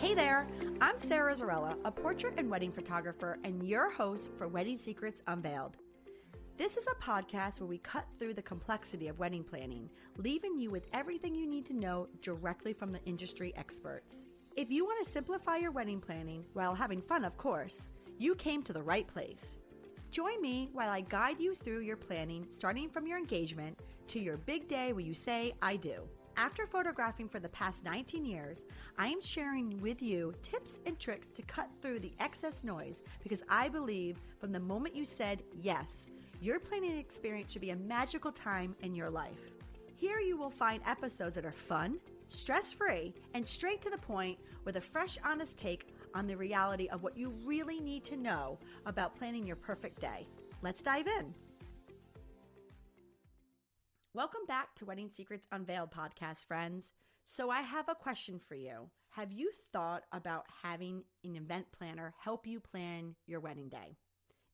Hey there, I'm Sarah Zarella, a portrait and wedding photographer and your host for Wedding Secrets Unveiled. This is a podcast where we cut through the complexity of wedding planning, leaving you with everything you need to know directly from the industry experts. If you want to simplify your wedding planning while having fun, of course, you came to the right place. Join me while I guide you through your planning, starting from your engagement to your big day where you say, I do. After photographing for the past 19 years, I am sharing with you tips and tricks to cut through the excess noise because I believe from the moment you said yes, your planning experience should be a magical time in your life. Here you will find episodes that are fun, stress-free, and straight to the point with a fresh, honest take on the reality of what you really need to know about planning your perfect day. Let's dive in. Welcome back to Wedding Secrets Unveiled podcast, friends. So I have a question for you. Have you thought about having an event planner help you plan your wedding day?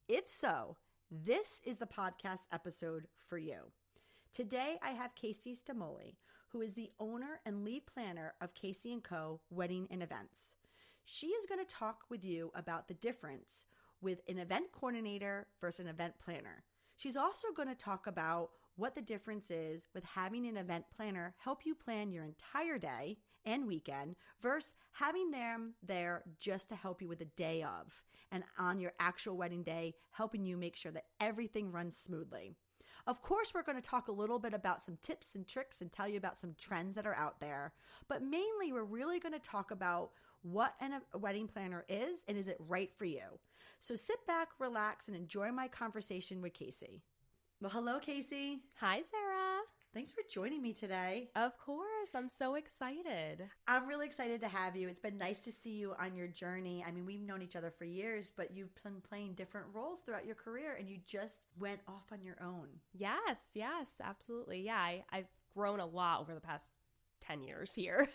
If so, this is the podcast episode for you. Today I have Casey Stamouli, who is the owner and lead planner of Casey & Co. Wedding and Events. She is going to talk with you about the difference with an event coordinator versus an event planner. She's also going to talk about what the difference is with having an event planner help you plan your entire day and weekend versus having them there just to help you with the day of and on your actual wedding day, helping you make sure that everything runs smoothly. Of course, we're going to talk a little bit about some tips and tricks and tell you about some trends that are out there, but mainly we're really going to talk about what a wedding planner is and is it right for you. So sit back, relax, and enjoy my conversation with Casey. Well, hello, Casey. Hi, Sarah. Thanks for joining me today. Of course. I'm so excited. I'm really excited to have you. It's been nice to see you on your journey. I mean, we've known each other for years, but you've been playing different roles throughout your career, and you just went off on your own. Yes, absolutely. Yeah, I've grown a lot over the past 10 years here.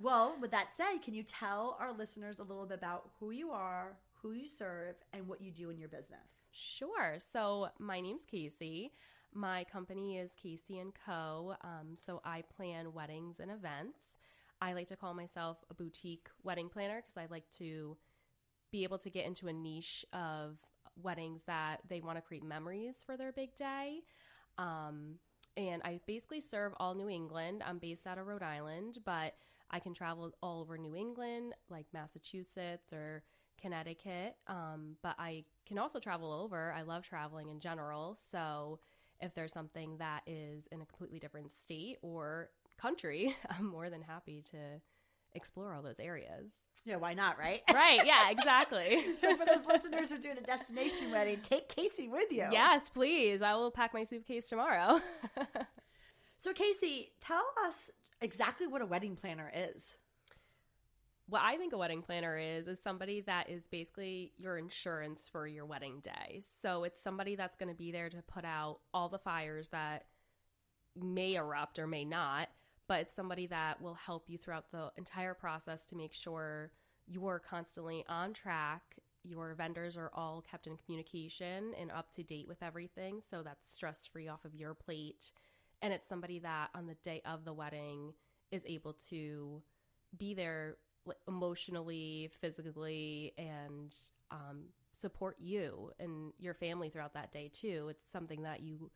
Well, with that said, can you tell our listeners a little bit about who you are, who you serve, and what you do in your business? Sure. So my name's Casey. My company is Casey & Co. So I plan weddings and events. I like to call myself a boutique wedding planner because I like to be able to get into a niche of weddings that they want to create memories for their big day. And I basically serve all New England. I'm based out of Rhode Island, but I can travel all over New England, like Massachusetts or Connecticut, but I can also travel over. I love traveling in general, so if there's something that is in a completely different state or country, I'm more than happy to explore all those areas. Yeah, why not, right? Right, yeah, exactly. So for those listeners who are doing a destination wedding, take Casey with you. Yes, please. I will pack my suitcase tomorrow. So Casey, tell us exactly what a wedding planner is. What I think a wedding planner is somebody that is basically your insurance for your wedding day. So it's somebody that's going to be there to put out all the fires that may erupt or may not, but it's somebody that will help you throughout the entire process to make sure you're constantly on track. Your vendors are all kept in communication and up to date with everything, so that's stress-free off of your plate. And it's somebody that on the day of the wedding is able to be there emotionally, physically, and support you and your family throughout that day too. It's something that you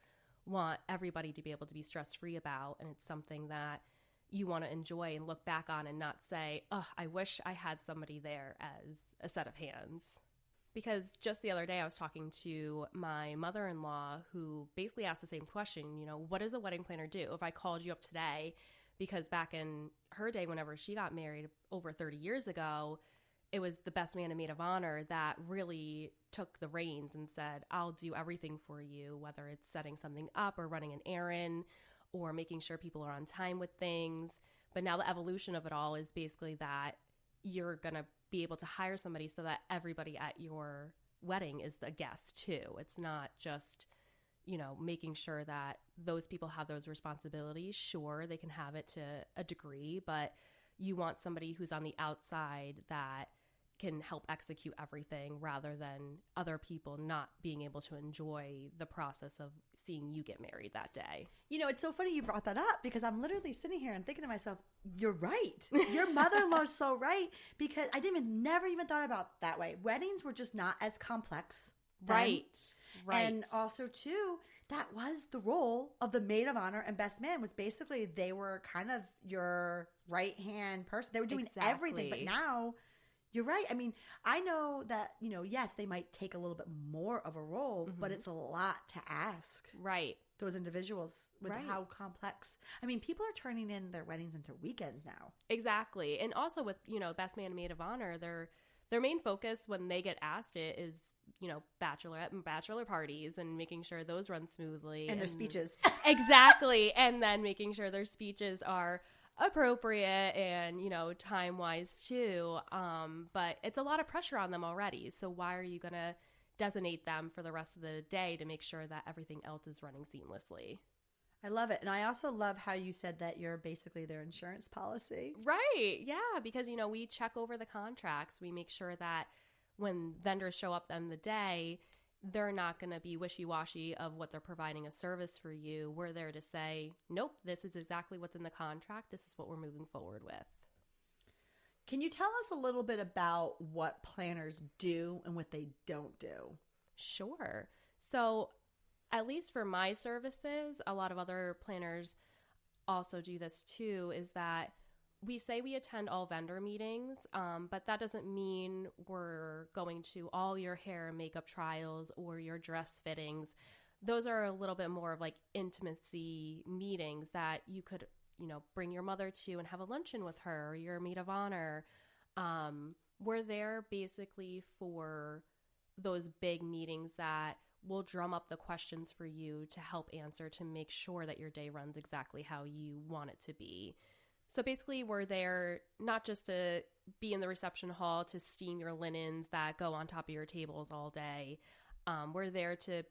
want everybody to be able to be stress-free about, and it's something that you want to enjoy and look back on and not say, oh, I wish I had somebody there as a set of hands. Because just the other day I was talking to my mother-in-law who basically asked the same question, what does a wedding planner do? If I called you up today, because back in her day, whenever she got married over 30 years ago, it was the best man and maid of honor that really took the reins and said, I'll do everything for you, whether it's setting something up or running an errand or making sure people are on time with things. But now the evolution of it all is basically that you're going to be able to hire somebody so that everybody at your wedding is the guest too. It's not just making sure that those people have those responsibilities. Sure, they can have it to a degree, but you want somebody who's on the outside that can help execute everything rather than other people not being able to enjoy the process of seeing you get married that day. You know, it's so funny you brought that up because I'm literally sitting here and thinking to myself, you're right. Your mother-in-law's so right, because I never even thought about it that way. Weddings were just not as complex then. Right. And also, too, that was the role of the maid of honor and best man, was basically they were kind of your right-hand person. They were doing everything. But now, you're right. I mean, I know that, you know, yes, they might take a little bit more of a role, but it's a lot to ask. Right. Those individuals with how complex. I mean, people are turning in their weddings into weekends now. Exactly. And also with, you know, best man and maid of honor, their main focus when they get asked it is, you know, bachelorette and bachelor parties and making sure those run smoothly. And their speeches. Exactly. And then making sure their speeches are appropriate and, you know, time-wise too. But it's a lot of pressure on them already. So why are you going to designate them for the rest of the day to make sure that everything else is running seamlessly? I love it. And I also love how you said that you're basically their insurance policy. Right. Yeah. Because, you know, we check over the contracts. We make sure that when vendors show up on the day, they're not going to be wishy-washy of what they're providing a service for you. We're there to say, nope, this is exactly what's in the contract. This is what we're moving forward with. Can you tell us a little bit about what planners do and what they don't do? Sure. So at least for my services, a lot of other planners also do this too, is that we say we attend all vendor meetings, but that doesn't mean we're going to all your hair and makeup trials or your dress fittings. Those are a little bit more of like intimacy meetings that you could, you know, bring your mother to and have a luncheon with her, or your maid of honor. We're there basically for those big meetings that will drum up the questions for you to help answer, to make sure that your day runs exactly how you want it to be. So basically, we're there not just to be in the reception hall to steam your linens that go on top of your tables all day. We're there to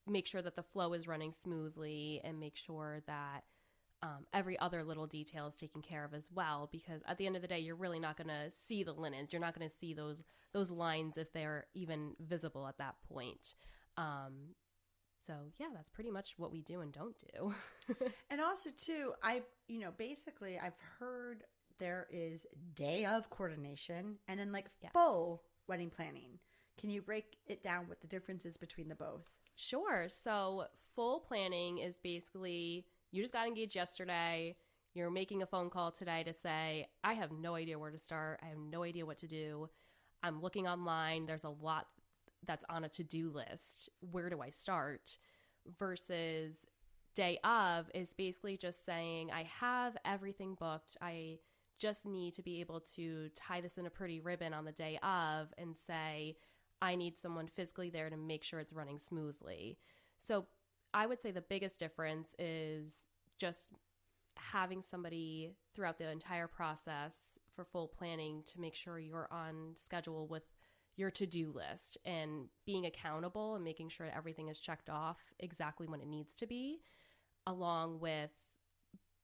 make sure that the flow is running smoothly and make sure that every other little detail is taken care of as well. Because at the end of the day, you're really not going to see the linens. You're not going to see those lines if they're even visible at that point. So yeah, that's pretty much what we do and don't do. And also too, I've heard there is day of coordination and then full wedding planning. Can you break it down what the difference is between the both? Sure. So full planning is basically you just got engaged yesterday. You're making a phone call today to say, I have no idea where to start. I have no idea what to do. I'm looking online. There's a lot that's on a to-do list. Where do I start? Versus day of is basically just saying, I have everything booked. I just need to be able to tie this in a pretty ribbon on the day of and say, I need someone physically there to make sure it's running smoothly. So I would say the biggest difference is just having somebody throughout the entire process for full planning to make sure you're on schedule with your to-do list and being accountable and making sure everything is checked off exactly when it needs to be, along with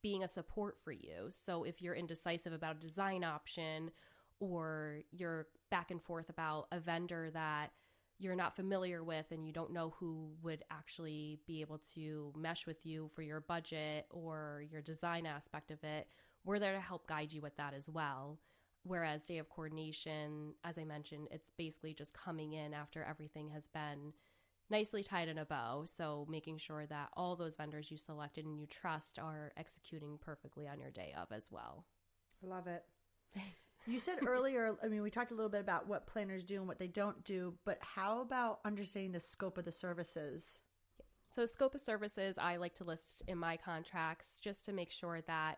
being a support for you. So if you're indecisive about a design option or you're back and forth about a vendor that you're not familiar with and you don't know who would actually be able to mesh with you for your budget or your design aspect of it, we're there to help guide you with that as well. Whereas day of coordination, as I mentioned, it's basically just coming in after everything has been nicely tied in a bow. So making sure that all those vendors you selected and you trust are executing perfectly on your day of as well. I love it. Thanks. You said earlier, I mean, we talked a little bit about what planners do and what they don't do, but how about understanding the scope of the services? So scope of services, I like to list in my contracts just to make sure that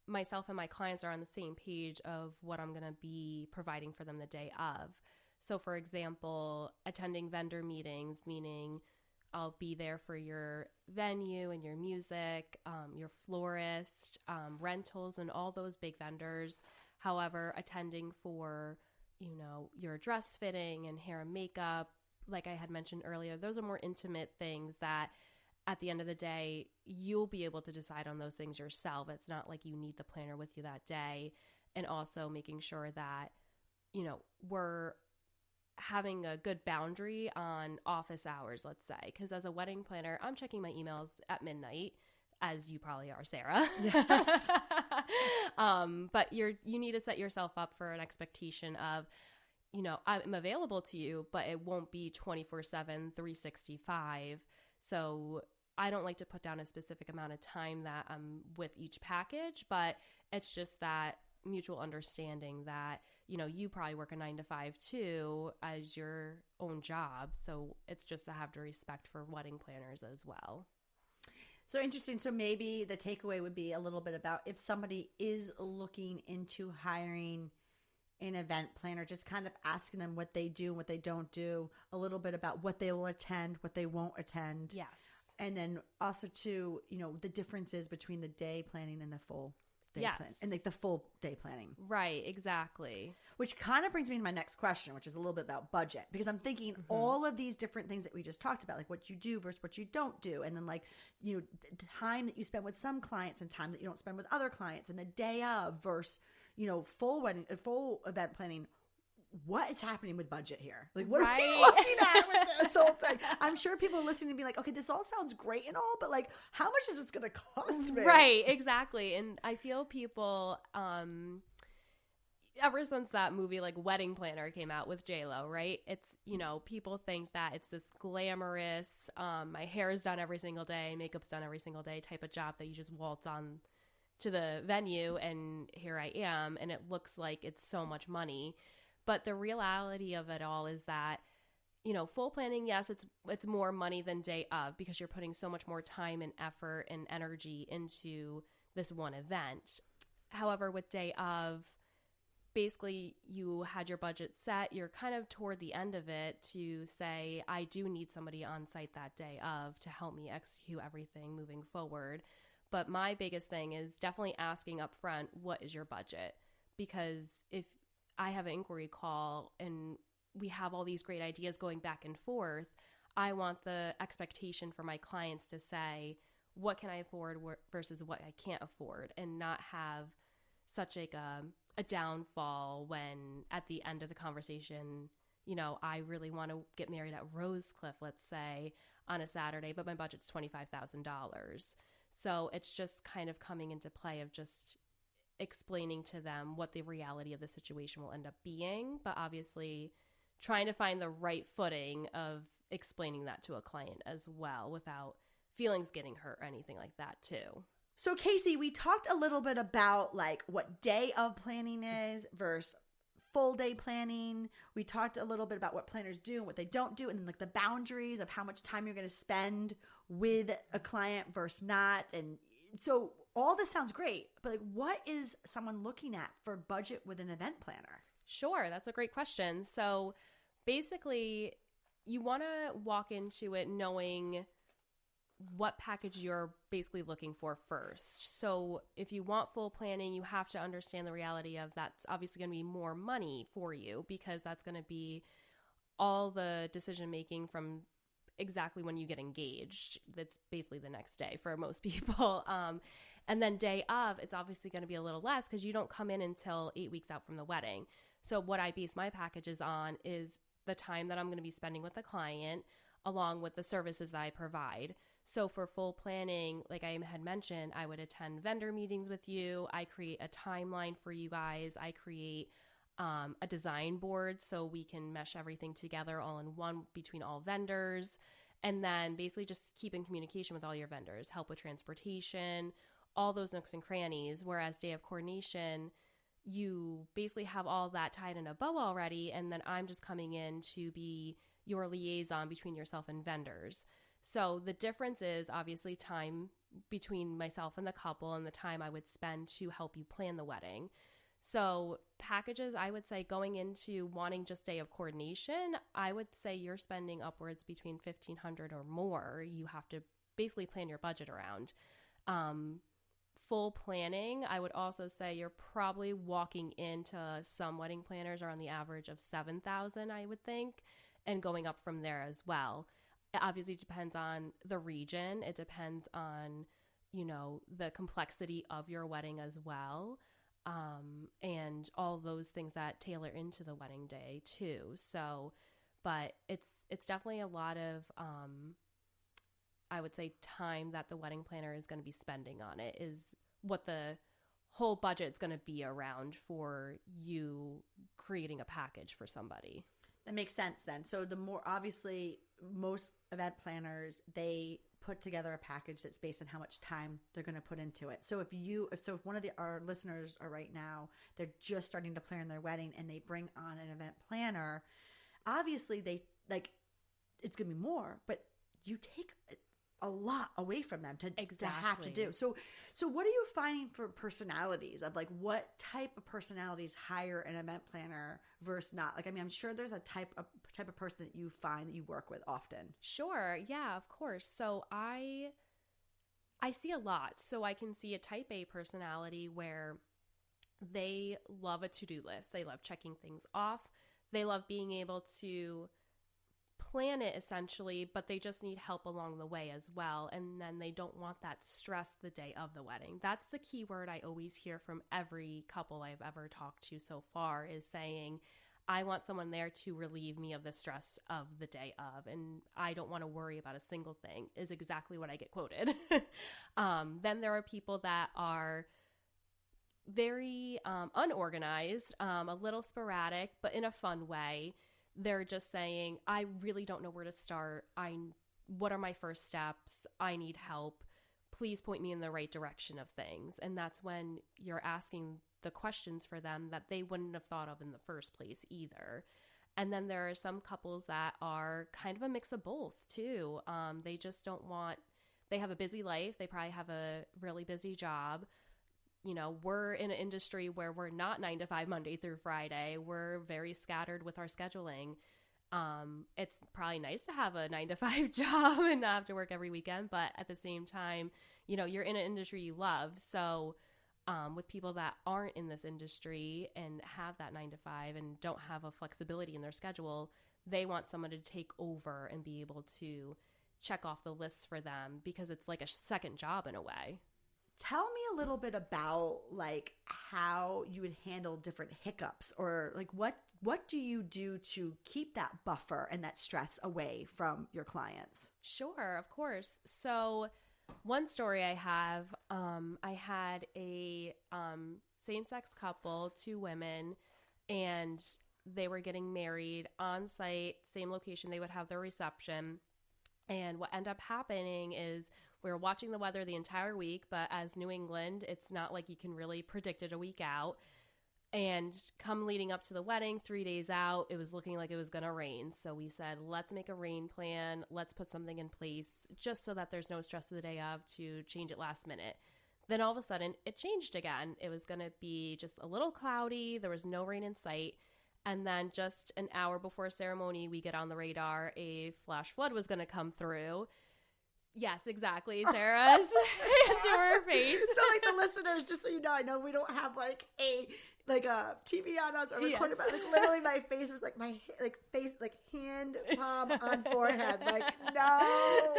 myself and my clients are on the same page of what I'm going to be providing for them the day of. So for example, attending vendor meetings, meaning I'll be there for your venue and your music, your florist, rentals, and all those big vendors. However, attending for, you know, your dress fitting and hair and makeup, like I had mentioned earlier, those are more intimate things that at the end of the day, you'll be able to decide on those things yourself. It's not like you need the planner with you that day. And also making sure that we're having a good boundary on office hours, let's say, because as a wedding planner, I'm checking my emails at midnight, as you probably are, Sarah. Yes. But you need to set yourself up for an expectation of, I'm available to you, but it won't be 24/7, 365. So I don't like to put down a specific amount of time that I'm with each package, but it's just that mutual understanding that, you probably work a 9 to 5 too as your own job. So it's just to have the respect for wedding planners as well. So interesting. So maybe the takeaway would be a little bit about if somebody is looking into hiring an event planner, just kind of asking them what they do and what they don't do, a little bit about what they will attend, what they won't attend. Yes. And then also too, the differences between the day planning and the full day plan, and like the full day planning. Right, exactly. Which kind of brings me to my next question, which is a little bit about budget, because I'm thinking all of these different things that we just talked about, like what you do versus what you don't do. And then time that you spend with some clients and time that you don't spend with other clients, and the day of versus, full event planning. What is happening with budget here? Like, what are we looking at with this whole thing? I'm sure people listening to be like, okay, this all sounds great and all, but like, how much is this going to cost me? Right, exactly. And I feel people, ever since that movie, like Wedding Planner came out with J-Lo, right? It's, people think that it's this glamorous, my hair is done every single day, makeup's done every single day type of job that you just waltz on to the venue and here I am. And it looks like it's so much money. But the reality of it all is that, full planning, yes, it's more money than day of because you're putting so much more time and effort and energy into this one event. However, with day of, basically you had your budget set, you're kind of toward the end of it to say, I do need somebody on site that day of to help me execute everything moving forward. But my biggest thing is definitely asking up front, what is your budget? Because if I have an inquiry call and we have all these great ideas going back and forth, I want the expectation for my clients to say, what can I afford versus what I can't afford, and not have such like a downfall when at the end of the conversation, I really want to get married at Rosecliff, let's say, on a Saturday, but my budget's $25,000. So it's just kind of coming into play of just explaining to them what the reality of the situation will end up being, but obviously trying to find the right footing of explaining that to a client as well without feelings getting hurt or anything like that too. So Casey, we talked a little bit about like what day of planning is versus full day planning. We talked a little bit about what planners do and what they don't do, and then like the boundaries of how much time you're going to spend with a client versus not. And so all this sounds great, but like, what is someone looking at for budget with an event planner? Sure, that's a great question. So basically, you want to walk into it knowing what package you're basically looking for first. So if you want full planning, you have to understand the reality of that's obviously going to be more money for you, because that's going to be all the decision making from exactly when you get engaged. That's basically the next day for most people. And then day of, it's obviously going to be a little less because you don't come in until 8 weeks out from the wedding. So what I base my packages on is the time that I'm going to be spending with the client along with the services that I provide. So for full planning, like I had mentioned, I would attend vendor meetings with you. I create a timeline for you guys. I create a design board so we can mesh everything together all in one between all vendors. And then basically just keep in communication with all your vendors, help with transportation, all those nooks and crannies. Whereas day of coordination, you basically have all that tied in a bow already. And then I'm just coming in to be your liaison between yourself and vendors. So the difference is obviously time between myself and the couple and the time I would spend to help you plan the wedding. So packages, I would say going into wanting just day of coordination, I would say you're spending upwards between $1,500 or more. You have to basically plan your budget around. Full planning, I would also say you're probably walking into some wedding planners are on the average of $7,000, I would think, and going up from there as well. It obviously depends on the region. It depends on, the complexity of your wedding as well. and all those things that tailor into the wedding day too. So, but it's definitely a lot of, I would say, time that the wedding planner is going to be spending on it is what the whole budget is going to be around for you creating a package for somebody. That makes sense then. So the more, obviously, most event planners, they put together a package that's based on how much time they're going to put into it. So if one of our listeners are right now, they're just starting to plan their wedding and they bring on an event planner, obviously it's going to be more, but you take a lot away from them to have to do. So what are you finding for personalities of like what type of personalities hire an event planner versus not? Like, I mean, I'm sure there's a type of person that you find that you work with often. Sure. Yeah, of course. So I see a lot. So I can see a type A personality where they love a to-do list. They love checking things off. They love being able to plan it essentially, but they just need help along the way as well. And then they don't want that stress the day of the wedding. That's the key word I always hear from every couple I've ever talked to so far is saying, I want someone there to relieve me of the stress of the day of, and I don't want to worry about a single thing, is exactly what I get quoted. Then there are people that are very unorganized, a little sporadic, but in a fun way. They're just saying, I really don't know where to start. What are my first steps? I need help. Please point me in the right direction of things. And that's when you're asking the questions for them that they wouldn't have thought of in the first place either. And then there are some couples that are kind of a mix of both too. They just don't want, they have a busy life. They probably have a really busy job. You know, we're in an industry where we're not 9 to 5 Monday through Friday. We're very scattered with our scheduling. It's probably nice to have a 9 to 5 job and not have to work every weekend. But at the same time, you know, you're in an industry you love. So with people that aren't in this industry and have that 9 to 5 and don't have a flexibility in their schedule, they want someone to take over and be able to check off the lists for them because it's like a second job in a way. Tell me a little bit about like how you would handle different hiccups or like what do you do to keep that buffer and that stress away from your clients? Sure, of course. So one story I have, I had a same-sex couple, 2 women, and they were getting married on site, same location. They would have their reception. And what ended up happening is we were watching the weather the entire week, but as New England, it's not like you can really predict it a week out. And come leading up to the wedding, 3 days out, it was looking like it was going to rain. So we said, let's make a rain plan. Let's put something in place just so that there's no stress of the day of to change it last minute. Then all of a sudden, it changed again. It was going to be just a little cloudy. There was no rain in sight. And then just an hour before ceremony, we get on the radar, a flash flood was going to come through. Yes, exactly. Sarah's to her face. So like the listeners, just so you know, I know we don't have like a TV on us or recorded, but like literally my face was like my hand palm on forehead. Like, no.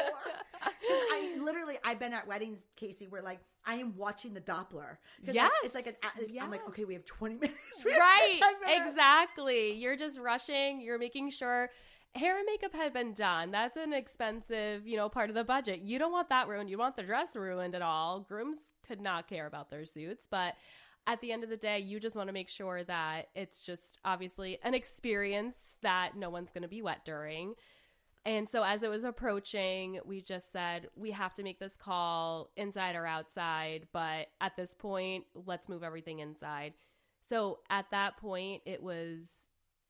I've been at weddings, Casey, where like I am watching the Doppler. Yes. Like, it's like I'm like, okay, we have 20 minutes. Right. 10 minutes. Exactly. You're just rushing. You're making sure hair and makeup had been done. That's an expensive, part of the budget. You don't want that ruined. You want the dress ruined at all. Grooms could not care about their suits, but at the end of the day, you just want to make sure that it's just obviously an experience that no one's going to be wet during. And so as it was approaching, we just said, we have to make this call inside or outside. But at this point, let's move everything inside. So at that point, it was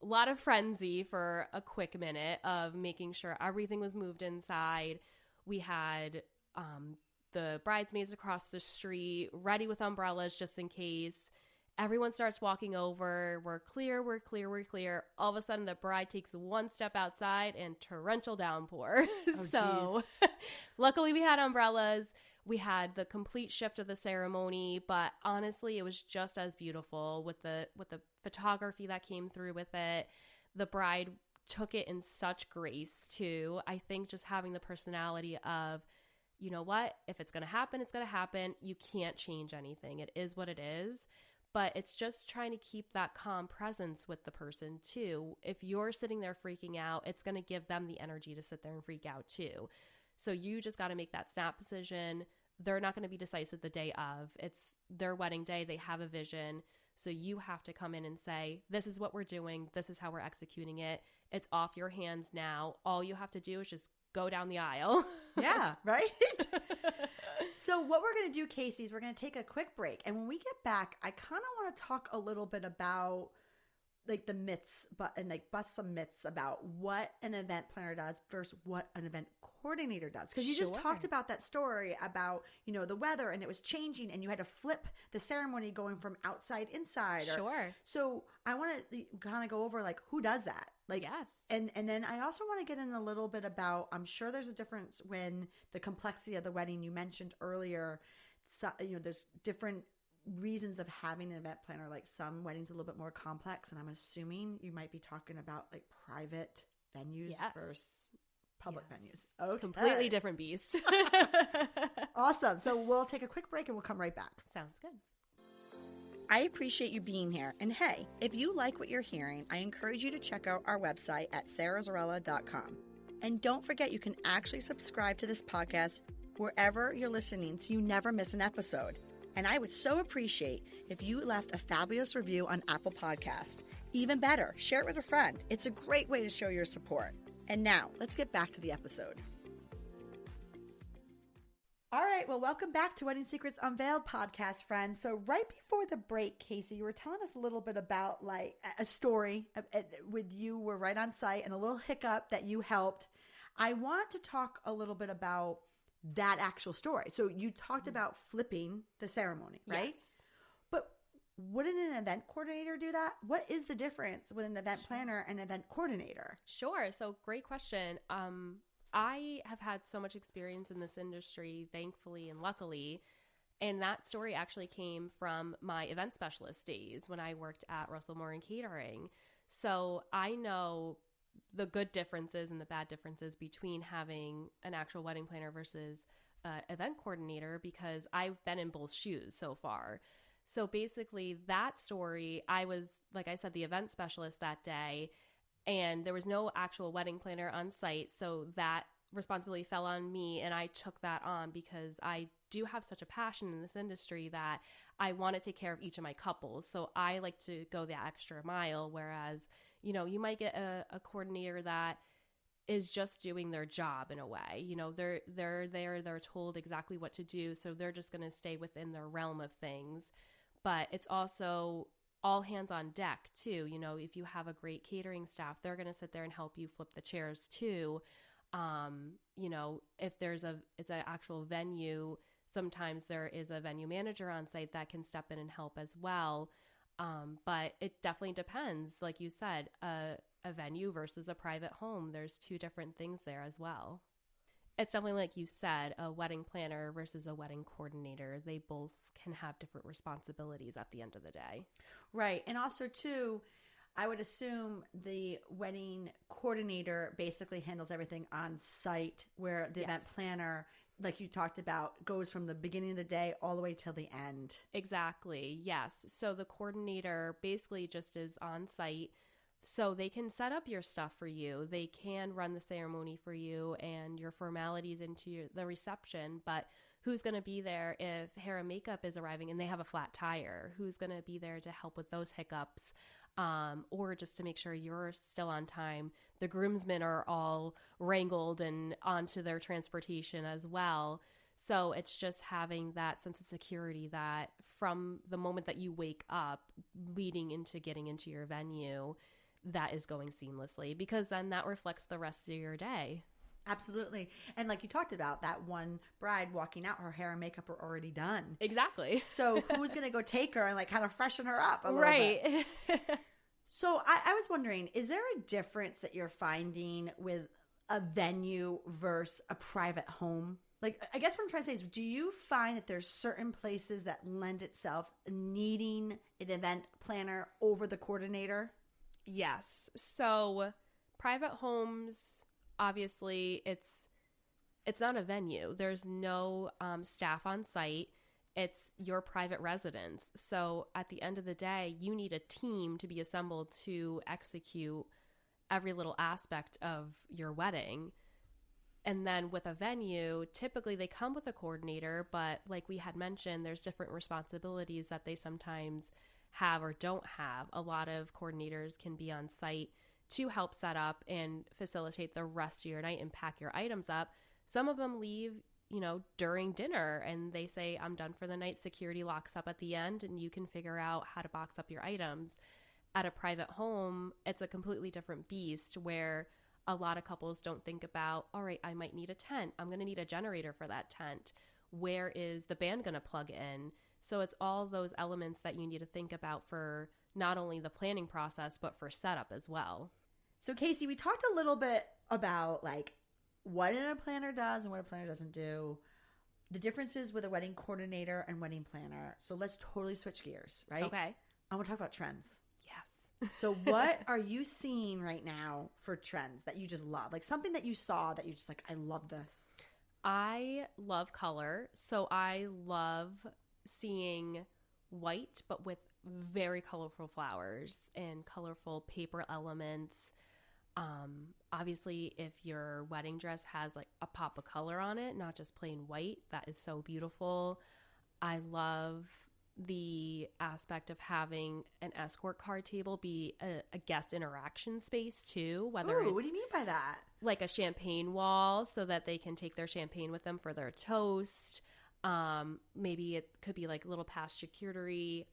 a lot of frenzy for a quick minute of making sure everything was moved inside. We had the bridesmaids across the street ready with umbrellas just in case. Everyone starts walking over. We're clear. All of a sudden, the bride takes one step outside and torrential downpour. So luckily we had umbrellas. We had the complete shift of the ceremony, but honestly, it was just as beautiful with the photography that came through with it. The bride took it in such grace too. I think just having the personality of, you know what, if it's going to happen, it's going to happen. You can't change anything. It is what it is. But it's just trying to keep that calm presence with the person too. If you're sitting there freaking out, it's going to give them the energy to sit there and freak out too. So you just got to make that snap decision. They're not going to be decisive the day of. It's their wedding day. They have a vision. So you have to come in and say, this is what we're doing. This is how we're executing it. It's off your hands now. All you have to do is just go down the aisle. Yeah, right? So what we're going to do, Casey, is we're going to take a quick break. And when we get back, I kind of want to talk a little bit about like the myths, and like bust some myths about what an event planner does versus what an event coordinator does. Because you just talked about that story about, the weather and it was changing and you had to flip the ceremony going from outside inside. Sure. So I want to kind of go over like who does that? Like, yes. And then I also want to get in a little bit about, I'm sure there's a difference when the complexity of the wedding you mentioned earlier, so, there's different reasons of having an event planner. Like some weddings a little bit more complex, and I'm assuming you might be talking about like private venues versus public venues. Okay. Completely different beast. Awesome. So we'll take a quick break and we'll come right back. Sounds good. I appreciate you being here. And hey, if you like what you're hearing, I encourage you to check out our website at sarahzarella.com. And don't forget, you can actually subscribe to this podcast wherever you're listening so you never miss an episode. And I would so appreciate if you left a fabulous review on Apple Podcast. Even better, share it with a friend. It's a great way to show your support. And now, let's get back to the episode. All right, well, welcome back to Wedding Secrets Unveiled podcast, friends. So right before the break, Casey, you were telling us a little bit about like a story with you were right on site and a little hiccup that you helped. I want to talk a little bit about that actual story. So you talked about flipping the ceremony, right? Yes. But wouldn't an event coordinator do that? What is the difference with an event planner and event coordinator? Sure. So great question. I have had so much experience in this industry, thankfully and luckily. And that story actually came from my event specialist days when I worked at Russell Moore & Catering. So I know the good differences and the bad differences between having an actual wedding planner versus event coordinator because I've been in both shoes so far. So basically that story, I was, like I said, the event specialist that day, and there was no actual wedding planner on site. So that responsibility fell on me, and I took that on because I do have such a passion in this industry that I want to take care of each of my couples. So I like to go the extra mile, whereas, you might get a coordinator that is just doing their job in a way. They're there, they're told exactly what to do, so they're just going to stay within their realm of things. But it's also all hands on deck too. If you have a great catering staff, they're going to sit there and help you flip the chairs too. If it's an actual venue, sometimes there is a venue manager on site that can step in and help as well. But it definitely depends. Like you said, a venue versus a private home, there's two different things there as well. It's definitely, like you said, a wedding planner versus a wedding coordinator. They both can have different responsibilities at the end of the day. Right. And also, too, I would assume the wedding coordinator basically handles everything on site, where the event planner, like you talked about, goes from the beginning of the day all the way till the end. Exactly. Yes. So the coordinator basically just is on site. So they can set up your stuff for you. They can run the ceremony for you and your formalities into the reception. But who's going to be there if hair and makeup is arriving and they have a flat tire? Who's going to be there to help with those hiccups? Or just to make sure you're still on time. The groomsmen are all wrangled and onto their transportation as well. So it's just having that sense of security that from the moment that you wake up leading into getting into your venue, that is going seamlessly, because then that reflects the rest of your day. Absolutely. And like you talked about, that one bride walking out, her hair and makeup are already done. Exactly. So who's going to go take her and like kind of freshen her up a little bit? So I was wondering, is there a difference that you're finding with a venue versus a private home? Like, I guess what I'm trying to say is, do you find that there's certain places that lend itself needing an event planner over the coordinator? Yes. So private homes, obviously, it's not a venue. There's no staff on site. It's your private residence. So at the end of the day, you need a team to be assembled to execute every little aspect of your wedding. And then with a venue, typically they come with a coordinator, but like we had mentioned, there's different responsibilities that they sometimes have or don't have. A lot of coordinators can be on site to help set up and facilitate the rest of your night and pack your items up. Some of them leave, during dinner and they say, I'm done for the night. Security locks up at the end and you can figure out how to box up your items. At a private home, it's a completely different beast where a lot of couples don't think about, all right, I might need a tent. I'm going to need a generator for that tent. Where is the band going to plug in? So it's all those elements that you need to think about for not only the planning process, but for setup as well. So Casey, we talked a little bit about like what a planner does and what a planner doesn't do, the differences with a wedding coordinator and wedding planner. So let's totally switch gears, right? Okay. I want to talk about trends. Yes. So what are you seeing right now for trends that you just love? Like something that you saw that you just like, I love this. I love color. So I love seeing white, but with very colorful flowers and colorful paper elements. Obviously, if your wedding dress has like a pop of color on it, not just plain white, that is so beautiful. I love the aspect of having an escort card table be a guest interaction space too. Whether Ooh, what do you mean by that? Like a champagne wall so that they can take their champagne with them for their toast. Maybe it could be like little past charcuterie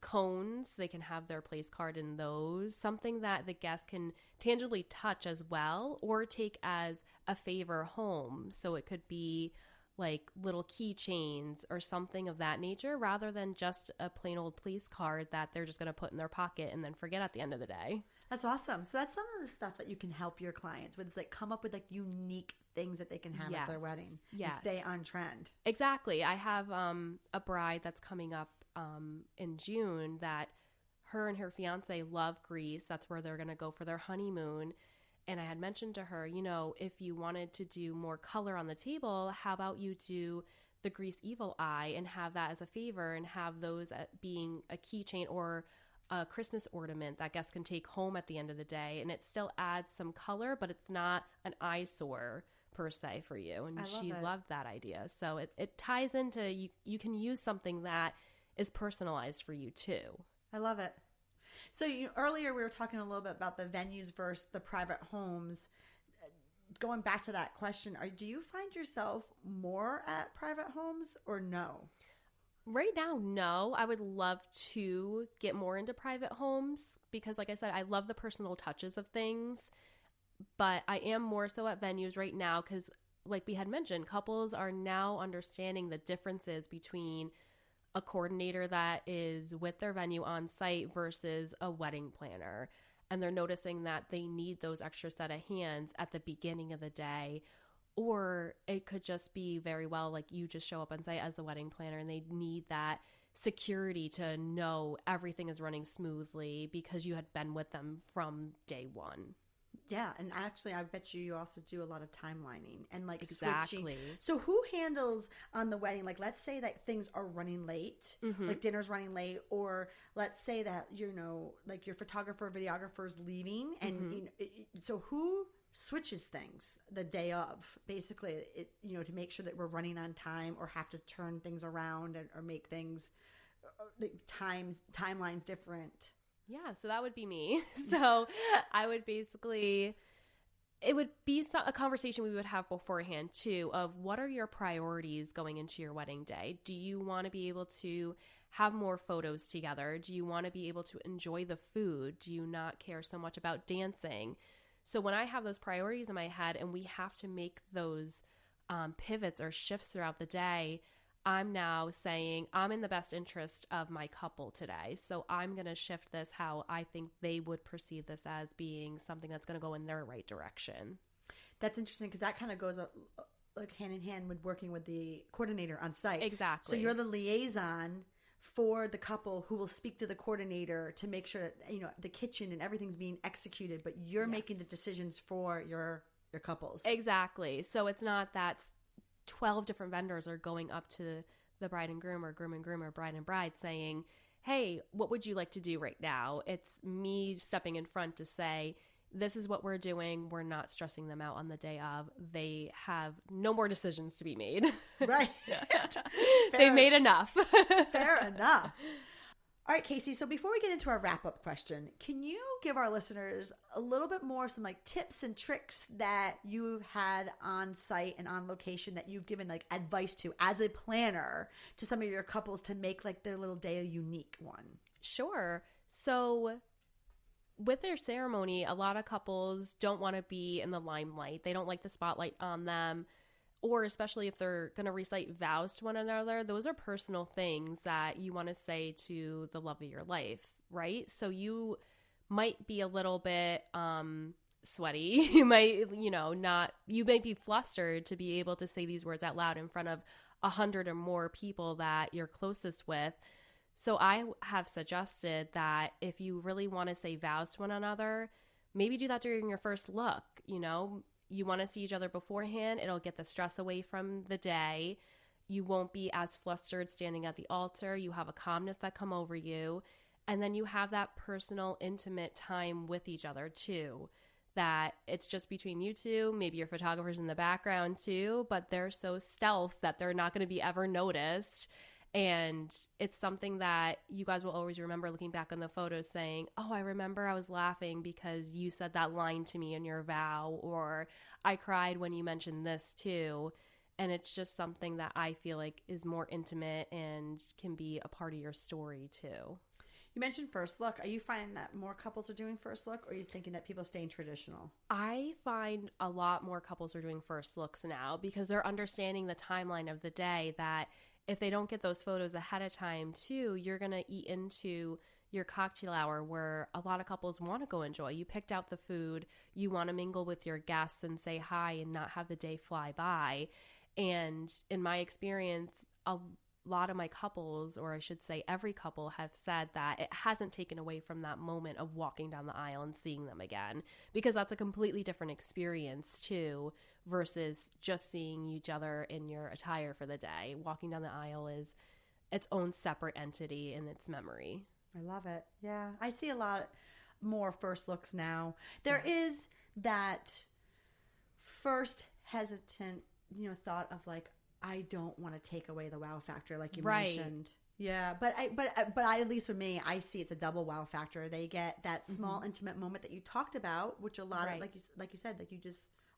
cones. They can have their place card in those. Something that the guest can tangibly touch as well or take as a favor home. So it could be like little keychains or something of that nature rather than just a plain old place card that they're just going to put in their pocket and then forget at the end of the day. That's awesome. So that's some of the stuff that you can help your clients with. It's like come up with like unique things that they can have at their wedding and stay on trend. Exactly. I have a bride that's coming up in June that her and her fiance love Greece. That's where they're going to go for their honeymoon. And I had mentioned to her, if you wanted to do more color on the table, how about you do the Grease Evil Eye and have that as a favor and have those being a keychain or a Christmas ornament that guests can take home at the end of the day. And it still adds some color, but it's not an eyesore per se for you. And she loved that idea. So it ties into, you can use something that is personalized for you too. I love it. So earlier we were talking a little bit about the venues versus the private homes. Going back to that question, do you find yourself more at private homes or no? Right now, no. I would love to get more into private homes because, like I said, I love the personal touches of things. But I am more so at venues right now because, like we had mentioned, couples are now understanding the differences between a coordinator that is with their venue on site versus a wedding planner. And they're noticing that they need those extra set of hands at the beginning of the day. Or it could just be very well like you just show up on site as the wedding planner and they need that security to know everything is running smoothly because you had been with them from day one. Yeah, and actually, I bet you also do a lot of timelining and like exactly. Switching. So who handles on the wedding? Like, let's say that things are running late, like dinner's running late, or let's say that like your photographer, videographer's leaving, and so who switches things the day of, basically, to make sure that we're running on time, or have to turn things around or make things timelines different. Yeah, so that would be me. So I would basically, it would be a conversation we would have beforehand too of what are your priorities going into your wedding day? Do you want to be able to have more photos together? Do you want to be able to enjoy the food? Do you not care so much about dancing? So when I have those priorities in my head and we have to make those pivots or shifts throughout the day, I'm now saying I'm in the best interest of my couple today. So I'm going to shift this how I think they would perceive this as being something that's going to go in their right direction. That's interesting because that kind of goes like hand in hand with working with the coordinator on site. Exactly. So you're the liaison for the couple who will speak to the coordinator to make sure that the kitchen and everything's being executed, but you're making the decisions for your couples. Exactly. So it's not that 12 different vendors are going up to the bride and groom or bride and bride saying, hey, what would you like to do right now? It's me stepping in front to say, this is what we're doing. We're not stressing them out on the day of. They have no more decisions to be made. Right. They've made enough. Fair enough. All right, Casey, so before we get into our wrap-up question, can you give our listeners a little bit more, some like tips and tricks that you've had on site and on location that you've given like advice to as a planner to some of your couples to make like their little day a unique one? Sure. So with their ceremony, a lot of couples don't want to be in the limelight. They don't like the spotlight on them. Or especially if they're going to recite vows to one another, those are personal things that you want to say to the love of your life, right? So you might be a little bit sweaty. You might, you may be flustered to be able to say these words out loud in front of 100 or more people that you're closest with. So I have suggested that if you really want to say vows to one another, maybe do that during your first look, You want to see each other beforehand. It'll get the stress away from the day. You won't be as flustered standing at the altar. You have a calmness that come over you. And then you have that personal, intimate time with each other too. That it's just between you two. Maybe your photographer's in the background too, but they're so stealth that they're not going to be ever noticed. And it's something that you guys will always remember looking back on the photos saying, oh, I remember I was laughing because you said that line to me in your vow, or I cried when you mentioned this too. And it's just something that I feel like is more intimate and can be a part of your story too. You mentioned first look. Are you finding that more couples are doing first look, or are you thinking that people are staying traditional? I find a lot more couples are doing first looks now because they're understanding the timeline of the day, that if they don't get those photos ahead of time too, you're going to eat into your cocktail hour where a lot of couples want to go enjoy. You picked out the food, you want to mingle with your guests and say hi and not have the day fly by. And in my experience, a lot of my couples, or I should say every couple, have said that it hasn't taken away from that moment of walking down the aisle and seeing them again, because that's a completely different experience too, versus just seeing each other in your attire for the day. Walking down the aisle is its own separate entity in its memory. I love it. Yeah. I see a lot more first looks now. There is that first hesitant, thought of like, I don't want to take away the wow factor like you mentioned. Yeah, but I, at least for me, I see it's a double wow factor. They get that small intimate moment that you talked about, which a lot of, like you said, a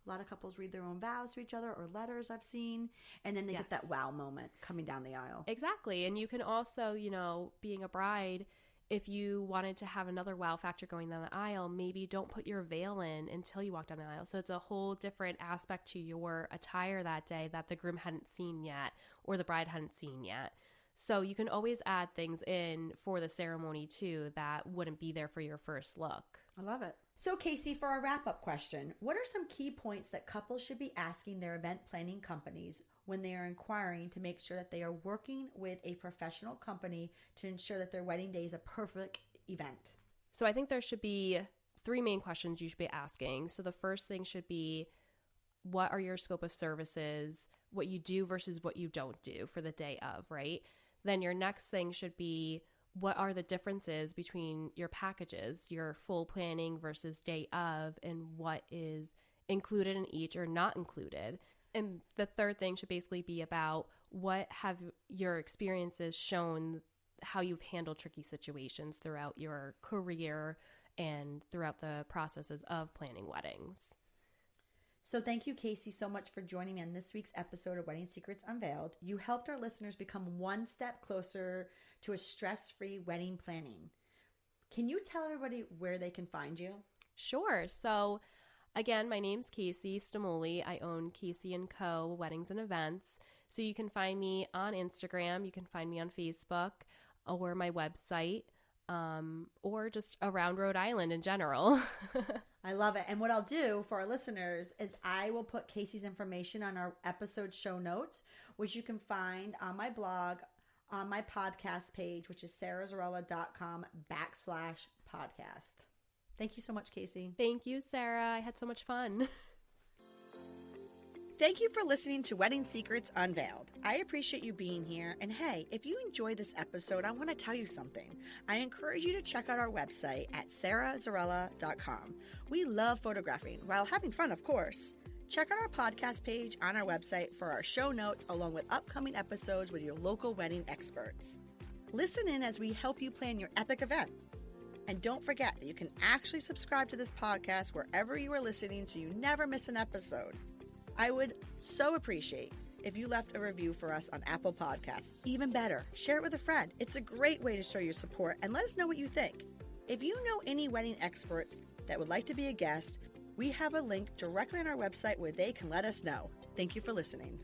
lot of couples read their own vows to each other or letters I've seen, and then they get that wow moment coming down the aisle. Exactly. And you can also, being a bride, if you wanted to have another wow factor going down the aisle, maybe don't put your veil in until you walk down the aisle. So it's a whole different aspect to your attire that day that the groom hadn't seen yet or the bride hadn't seen yet. So you can always add things in for the ceremony too that wouldn't be there for your first look. I love it. So Casey, for our wrap-up question, what are some key points that couples should be asking their event planning companies when they are inquiring to make sure that they are working with a professional company to ensure that their wedding day is a perfect event? So I think there should be 3 main questions you should be asking. So the first thing should be, what are your scope of services, what you do versus what you don't do for the day of, right? Then your next thing should be, what are the differences between your packages, your full planning versus day of, and what is included in each or not included. And the third thing should basically be about, what have your experiences shown how you've handled tricky situations throughout your career and throughout the processes of planning weddings. So thank you, Casey, so much for joining me on this week's episode of Wedding Secrets Unveiled. You helped our listeners become one step closer to a stress-free wedding planning. Can you tell everybody where they can find you? Sure. So again, my name's Casey Stamouli. I own Casey & Co. Weddings and Events. So you can find me on Instagram. You can find me on Facebook or my website, or just around Rhode Island in general. I love it. And what I'll do for our listeners is I will put Casey's information on our episode show notes, which you can find on my blog, on my podcast page, which is sarahzarella.com/podcast. Thank you so much, Casey. Thank you, Sarah. I had so much fun. Thank you for listening to Wedding Secrets Unveiled. I appreciate you being here. And hey, if you enjoyed this episode, I want to tell you something. I encourage you to check out our website at sarahzarella.com. We love photographing while having fun, of course. Check out our podcast page on our website for our show notes along with upcoming episodes with your local wedding experts. Listen in as we help you plan your epic event. And don't forget that you can actually subscribe to this podcast wherever you are listening so you never miss an episode. I would so appreciate if you left a review for us on Apple Podcasts. Even better, share it with a friend. It's a great way to show your support and let us know what you think. If you know any wedding experts that would like to be a guest, we have a link directly on our website where they can let us know. Thank you for listening.